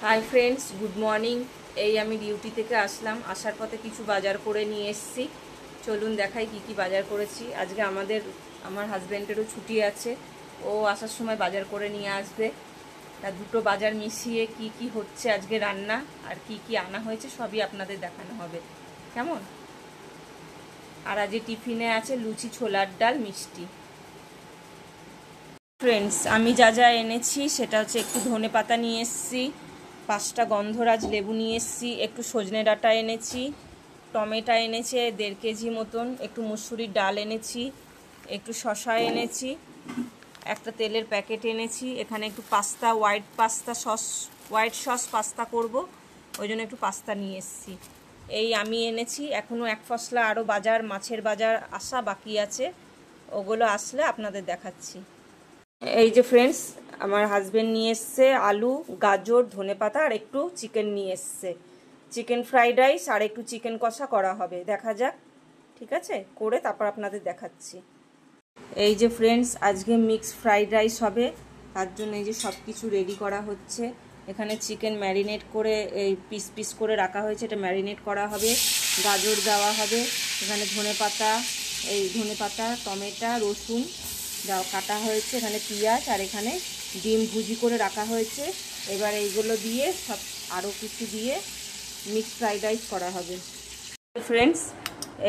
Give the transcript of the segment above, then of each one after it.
Hi friends, good morning. এই আমি duty থেকে আসলাম, আসার পথে কিছু বাজার করে নিয়ে এসেছি। চলুন দেখাই কি কি বাজার করেছি। আজকে আমার হাজব্যান্ডেরও ছুটি আছে, ও আসার সময় বাজার করে নিয়ে আসবে। তা দুটো বাজার মিশিয়ে কি কি হচ্ছে আজকে রান্না আর কি কি আনা হয়েছে সবই আপনাদের দেখানো হবে, কেমন? আর আজকে টিফিনে আছে লুচি, ছোলার ডাল, মিষ্টি। ফ্রেন্ডস, আমি যা যা এনেছি সেটা হচ্ছে একটু ধনেপাতা নিয়ে এসেছি, 5টা গন্ধরাজ লেবু নিয়ে এসেছি, একটু সজনে ডাঁটা এনেছি, টমেটো এনেছে 1.5 কেজি মতন, একটু মুসুরির ডাল এনেছি, একটু শসা এনেছি, একটা তেলের প্যাকেট এনেছি, এখানে একটু পাস্তা, হোয়াইট সস পাস্তা করব, ওই জন্য একটু পাস্তা নিয়ে এসেছি। এই আমি এনেছি। এখনও এক ফসলা আরও মাছের বাজার আসা বাকি আছে, ওগুলো আসলে আপনাদের দেখাচ্ছি। এই যে ফ্রেন্ডস, আমার হাজবেন্ড নিয়ে এসছে আলু, গাজর, ধনেপাতা আর একটু চিকেন নিয়ে এসছে। চিকেন ফ্রাইড রাইস আর একটু চিকেন কষা করা হবে, দেখা যাক। ঠিক আছে, করে তারপর আপনাদের দেখাচ্ছি। এই যে ফ্রেন্ডস, আজকে মিক্স ফ্রাইড রাইস হবে, তার জন্য এই যে সব কিছু রেডি করা হচ্ছে। এখানে চিকেন ম্যারিনেট করে এই পিস পিস করে রাখা হয়েছে, এটা ম্যারিনেট করা হবে। গাজর দেওয়া হবে, এখানে ধনেপাতা, টমেটো, রসুন কাটা হয়েছে, এখানে পেঁয়াজ, আর এখানে ডিম ভুজি করে রাখা হয়েছে। এবার এইগুলো দিয়ে সব আরও কিছু দিয়ে মিক্স ফ্রাইড রাইস করা হবে। ফ্রেন্ডস,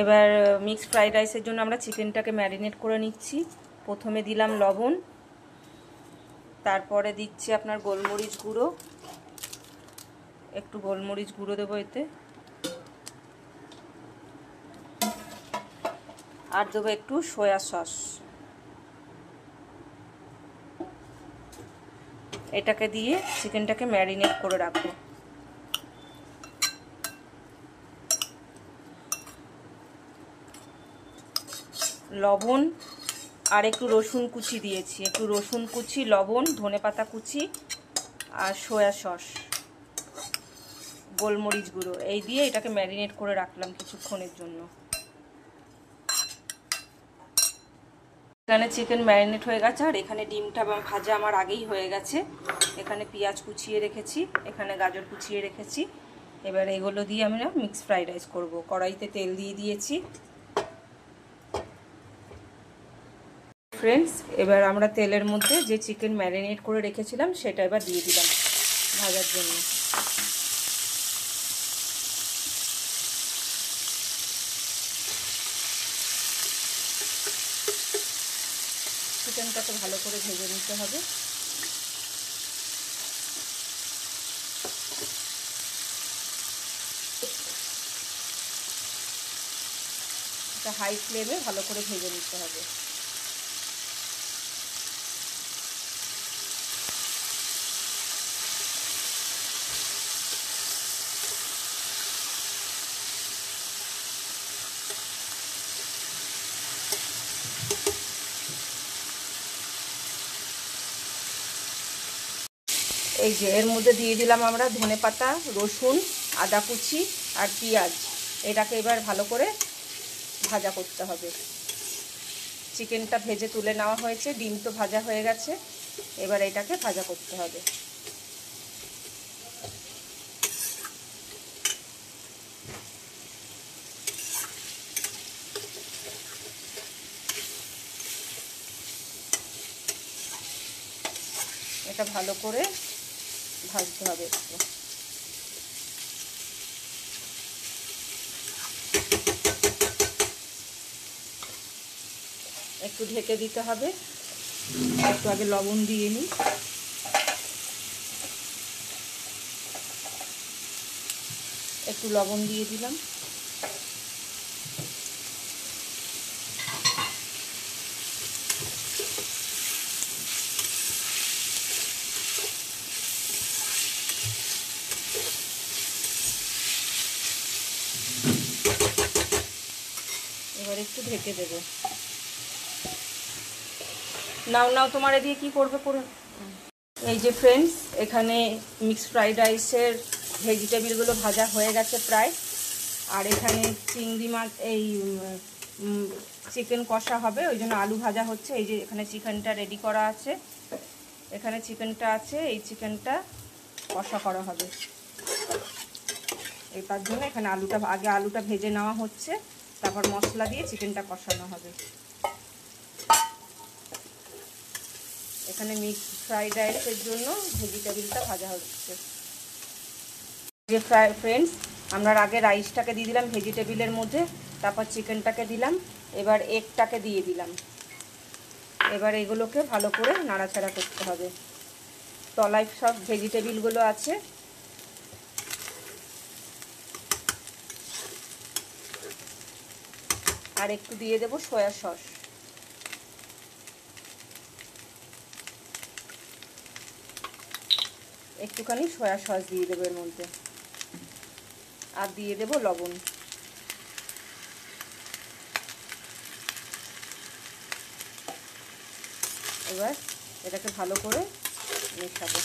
এবার মিক্স ফ্রাইড রাইসের জন্য আমরা চিকেনটাকে ম্যারিনেট করে নিচ্ছি। প্রথমে দিলাম লবণ, তারপরে দিচ্ছি আপনার গোলমরিচ গুঁড়ো, একটু গোলমরিচ গুঁড়ো দেবো এতে, আর দেবো একটু সয়া সস। এটাকে দিয়ে চিকেনটাকে ম্যারিনেট করে রাখবো। লবণ আর একটু রসুন কুচি দিয়েছি, একটু রসুন কুচি, লবণ, ধনেপাতা কুচি আর সয়া সস, গোলমরিচ গুঁড়ো, এই দিয়ে এটাকে ম্যারিনেট করে রাখলাম কিছুক্ষণের জন্য। এখানে চিকেন ম্যারিনেট হয়ে গেছে, আর এখানে ডিমটা ভাজা আমার আগেই হয়ে গেছে। এখানে পেঁয়াজ কুচিয়ে রেখেছি, এখানে গাজর কুচিয়ে রেখেছি। এবার এগুলো দিয়ে আমরা মিক্স ফ্রাইড রাইস করব। কড়াইতে তেল দিয়ে দিয়েছি। ফ্রেন্ডস, এবার আমরা তেলের মধ্যে যে চিকেন ম্যারিনেট করে রেখেছিলাম সেটা এবার দিয়ে দিলাম ভাজার জন্য। চিকেনটাকে ভালো করে ভেজে নিতে হবে। এটা হাই ফ্লেমে ভালো করে ভেজে নিতে হবে। এই যে এর মধ্যে দিয়ে দিলাম আমরা ধনেপাতা, রসুন, আদা কুচি আর পেঁয়াজ। এটাকে এবার ভালো করে ভাজা করতে হবে। চিকেনটা ভেজে তুলে নেওয়া হয়েছে, ডিম তো ভাজা হয়ে গেছে, এবার এটাকে ভাজা করতে হবে। এটা ভালো করে ভাজতে হবে। একটু ঢেকে দিতে হবে। একটু আগে লবণ দিয়ে নিই। একটু লবণ দিয়ে দিলাম। এবার একটু ঢেকে দেবো। নাও তোমার দিয়ে কি করবে করুন। এই যে ফ্রেন্ডস, এখানে মিক্স ফ্রাইড রাইসের ভেজিটেবিলগুলো ভাজা হয়ে গেছে প্রায়। আর এখানে চিংড়ি মাছ, এই চিকেন কষা হবে, ওই জন্য আলু ভাজা হচ্ছে। এই যে এখানে চিকেনটা রেডি করা আছে, এখানে চিকেনটা আছে, এই চিকেনটা কষা করা হবে। তার জন্য এখানে আলুটা ভেজে নেওয়া হচ্ছে, তারপর মশলা দিয়ে চিকেনটা কষানো হবে। এখানে মিক্স ফ্রাইড রাইসের জন্য ভেজিটেবিলটা ভাজা হচ্ছে। যে ফ্রেন্ডস, আমরা আগে রাইসটাকে দিয়ে দিলাম ভেজিটেবিলের মধ্যে, তারপর চিকেনটাকে দিলাম, এবার এগটাকে দিয়ে দিলাম। এবার এগুলোকে ভালো করে নাড়াচাড়া করতে হবে। তলায় সব ভেজিটেবিলগুলো আছে। আর একটু দিয়ে দেব সয়া সস। একটুখানি সয়া সস দিয়ে দেবো এর মধ্যে, আর দিয়ে দেব লবণ। এবার এটাকে ভালো করে মেশাবো।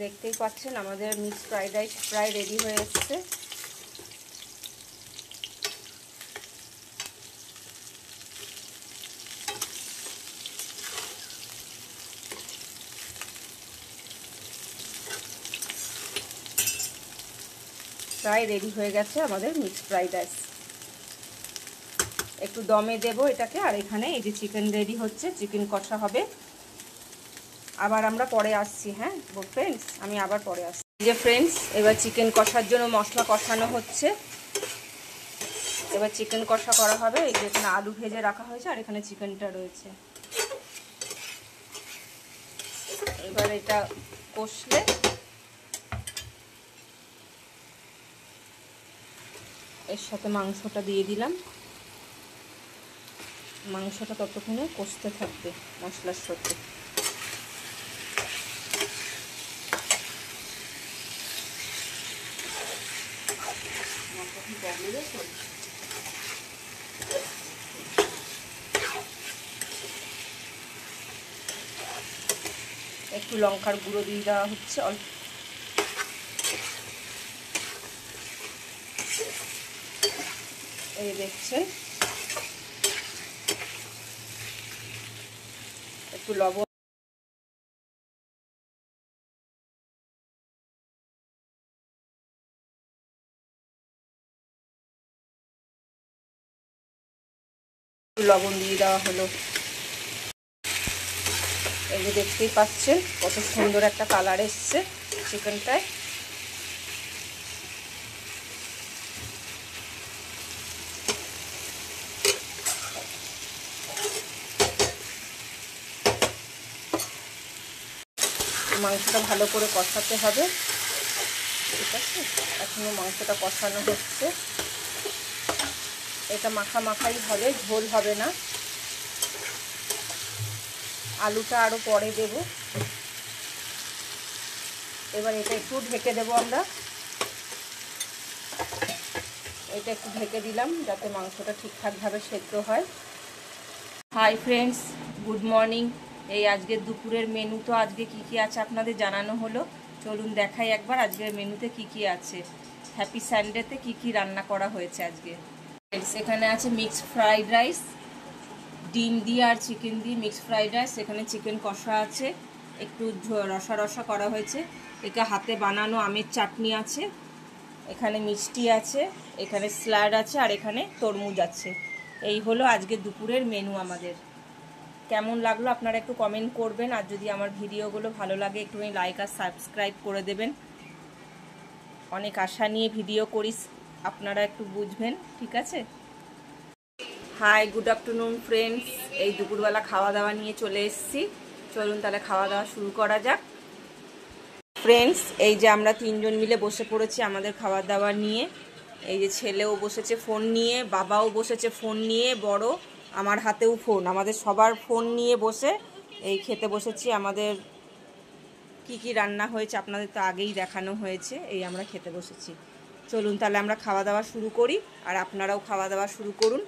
দেখতেই পাচ্ছেন আমাদের মিক্স ফ্রাইড রাইস প্রায় রেডি হয়ে এসছে। প্রায় রেডি হয়ে গেছে আমাদের মিক্স ফ্রাইড রাইস। একটু দমে দেব এটাকে। আর এখানে এই যে চিকেন রেডি হচ্ছে, চিকেন কষা হবে। আবার আমরা পরে আসছি। হ্যাঁ ফ্রেন্ডস, আমি আবার পরে আসছি। যে ফ্রেন্ডস, এবার চিকেন কষার জন্য মশলা কষানো হচ্ছে। এবার চিকেন কষা করা হবে। এই যে এখানে আলু ভেজে রাখা হয়েছে, আর এখানে চিকেনটা রয়েছে। এবার এটা কষলে এর সাথে মাংসটা দিয়ে দিলাম। মাংসটা ততক্ষণে কষতে থাকবে মশলার সাথে। একটু লঙ্কার গুঁড়ো দিয়ে দেওয়া হচ্ছে অল্প। এই দেখছেন, একটু লবণ, লবণ দিয়ে দেওয়া হলো। এই যে দেখতেই পাচ্ছেন কত সুন্দর একটা কালার এসছে চিকেনটায়। মাংসটা ভালো করে কষাতে হবে। ঠিক আছে, এখনো মাংসটা কষানো হচ্ছে। এটা মাখা মাখাই হবে, ঝোল হবে না। আলুটা আরও পরে দেব। এবার এটা একটু ঢেকে দেব আমরা। এটা একটু ঢেকে দিলাম যাতে মাংসটা ঠিকঠাকভাবে সেদ্ধ হয়। Hi friends, good morning. এই আজকের দুপুরের মেনু তো আজকে কি কি আছে আপনাদের জানানো হলো। চলুন দেখাই একবার আজকের মেনুতে কি কি আছে। হ্যাপি সানডেতে কি কি রান্না করা হয়েছে আজকে। এখানে আছে মিক্সড ফ্রাইড রাইস, ডিম দিয়ে আর চিকেন দিয়ে মিক্সড ফ্রাইড রাইস। এখানে চিকেন কষা আছে, একটু রসা রসা করা হয়েছে। এটা হাতে বানানো আমের চাটনি আছে, এখানে মিষ্টি আছে, এখানে স্যালাড আছে, আর এখানে তরমুজ আছে। এই হলো আজকে দুপুরের মেনু আমাদের। কেমন লাগলো আপনারা একটু কমেন্ট করবেন। আর যদি আমার ভিডিওগুলো ভালো লাগে একটুখানি লাইক আর সাবস্ক্রাইব করে দেবেন। অনেক আশা নিয়ে ভিডিও করিস, আপনারা একটু বুঝবেন। ঠিক আছে। Hi, good afternoon friends. এই দুপুরবেলা খাওয়া দাওয়া নিয়ে চলে এসেছি। চলুন তাহলে খাওয়া দাওয়া শুরু করা যাক। ফ্রেন্ডস, এই যে আমরা তিনজন মিলে বসে পড়েছি আমাদের খাওয়া দাওয়া নিয়ে। এই যে ছেলেও বসেছে ফোন নিয়ে, বাবাও বসেছে ফোন নিয়ে, বড় আমার হাতেও ফোন। আমাদের সবার ফোন নিয়ে বসে এই খেতে বসেছি। আমাদের কি কি রান্না হয়েছে আপনাদের তো আগেই দেখানো হয়েছে। এই আমরা খেতে বসেছি। চলুন তাহলে আমরা খাওয়া দাওয়া শুরু করি, আর আপনারাও খাওয়া দাওয়া শুরু করুন।